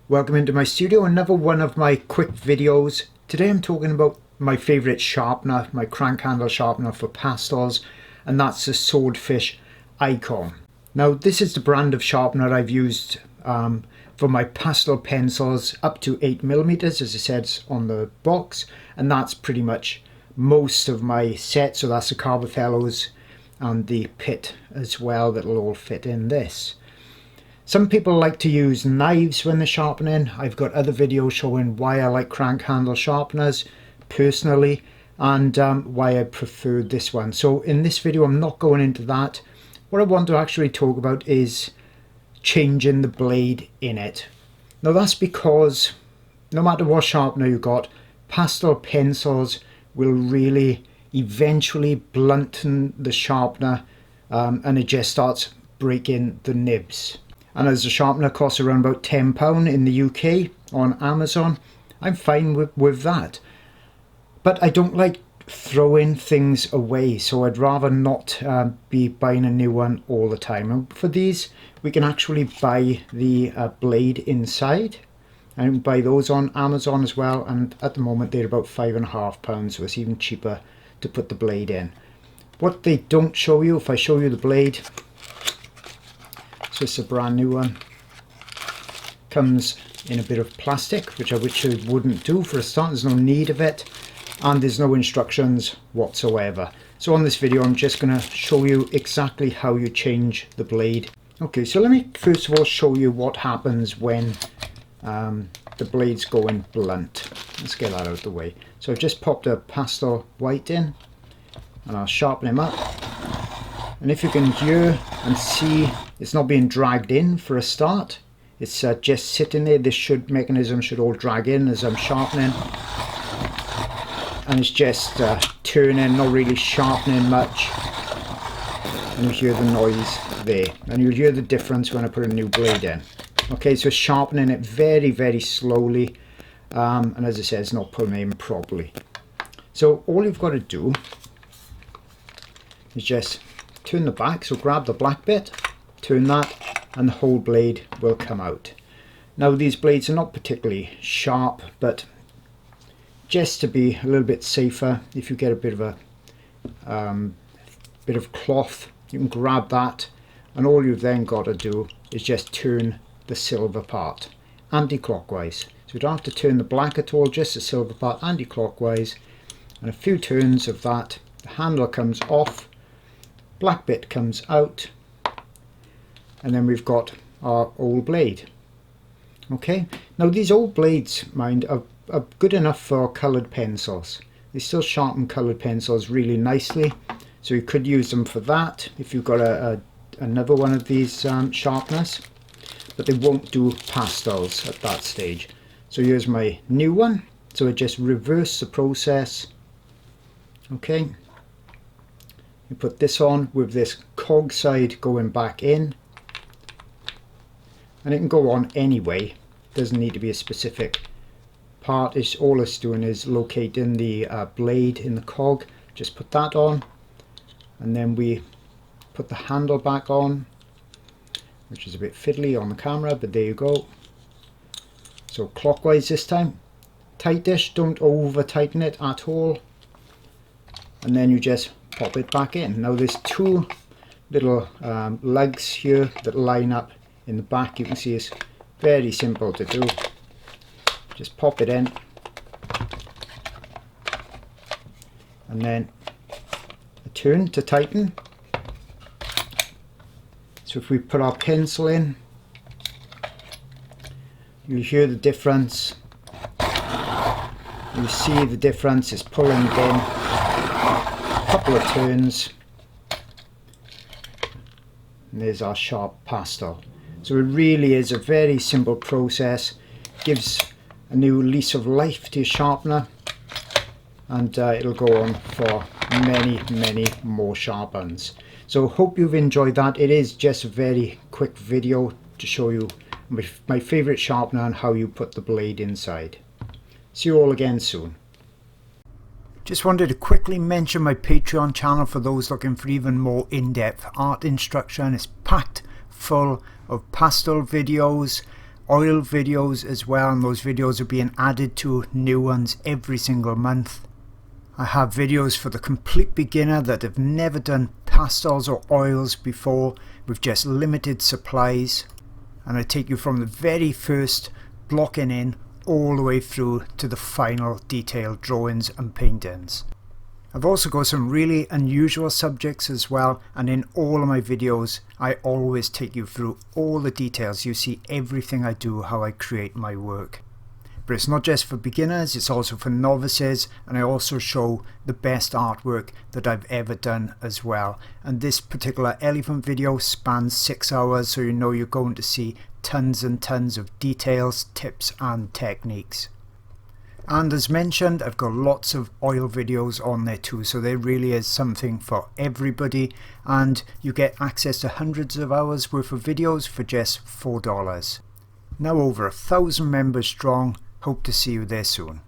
Welcome into my studio, another one of my quick videos. Today I'm talking about my favourite sharpener, my crank handle sharpener for pastels, and that's the Swordfish Icon. Now this is the brand of sharpener I've used for my pastel pencils up to 8mm, as it says on the box, and that's pretty much most of my set. So that's the Carbothellos and the pit as well, that'll all fit in this. Some people like to use knives when they're sharpening. I've got other videos showing why I like crank handle sharpeners personally, and why I prefer this one. So in this video I'm not going into that. What I want to actually talk about is changing the blade in it. Now that's because no matter what sharpener you got, pastel pencils will really eventually blunten the sharpener, and it just starts breaking the nibs. And as the sharpener costs around about £10 in the UK on Amazon, I'm fine with that. But I don't like throwing things away, so I'd rather not be buying a new one all the time. And for these, we can actually buy the blade inside, and buy those on Amazon as well. And at the moment they're about £5.50, so it's even cheaper to put the blade in. What they don't show you, if I show you the blade, it's a brand new one, comes in a bit of plastic, which I wouldn't do for a start. There's no need of it, and there's no instructions whatsoever. So on this video I'm just going to show you exactly how you change the blade. Okay, so let me first of all show you what happens when the blade's going blunt. Let's get that out of the way. So I've just popped a pastel white in, and I'll sharpen him up. And if you can hear and see, it's not being dragged in for a start. It's just sitting there. This mechanism should all drag in as I'm sharpening. And it's just turning, not really sharpening much. And you hear the noise there. And you'll hear the difference when I put a new blade in. Okay, so sharpening it very, very slowly. And as I said, it's not pulling in properly. So all you've got to do is just turn the back, so grab the black bit, turn that, and the whole blade will come out. Now these blades are not particularly sharp, but just to be a little bit safer, if you get a bit of cloth, you can grab that, and all you've then got to do is just turn the silver part anti-clockwise. So you don't have to turn the black at all, just the silver part anti-clockwise, and a few turns of that, the handle comes off, black bit comes out, and then we've got our old blade. Okay, now these old blades, mind, are good enough for coloured pencils. They still sharpen coloured pencils really nicely, so you could use them for that if you've got another one of these sharpeners, but they won't do pastels at that stage. So here's my new one. So I just reverse the process. Okay, you put this on with this cog side going back in, and it can go on anyway. Doesn't need to be a specific part. All it's doing is locating the blade in the cog. Just put that on, and then we put the handle back on, which is a bit fiddly on the camera, but there you go. So clockwise this time, tightish, don't over tighten it at all, and then you just pop it back in. Now there's two little lugs here that line up in the back. You can see it's very simple to do. Just pop it in, and then a turn to tighten. So if we put our pencil in, you hear the difference. You see the difference. It's pulling it in. Couple of turns, and there's our sharp pastel. So it really is a very simple process, gives a new lease of life to your sharpener, and it'll go on for many more sharpens. So hope you've enjoyed that. It is just a very quick video to show you my favorite sharpener and how you put the blade inside. See you all again soon. Just wanted to quickly mention my Patreon channel for those looking for even more in-depth art instruction. It's packed full of pastel videos, oil videos as well, and those videos are being added to new ones every single month. I have videos for the complete beginner that have never done pastels or oils before with just limited supplies, and I take you from the very first blocking in all the way through to the final detailed drawings and paintings. I've also got some really unusual subjects as well, and in all of my videos I always take you through all the details. You see everything I do, how I create my work. But it's not just for beginners, it's also for novices, and I also show the best artwork that I've ever done as well. And this particular elephant video spans 6 hours, so you know you're going to see tons and tons of details, tips and techniques. And as mentioned, I've got lots of oil videos on there too, so there really is something for everybody, and you get access to hundreds of hours worth of videos for just $4. Now over 1,000 members strong. Hope to see you there soon.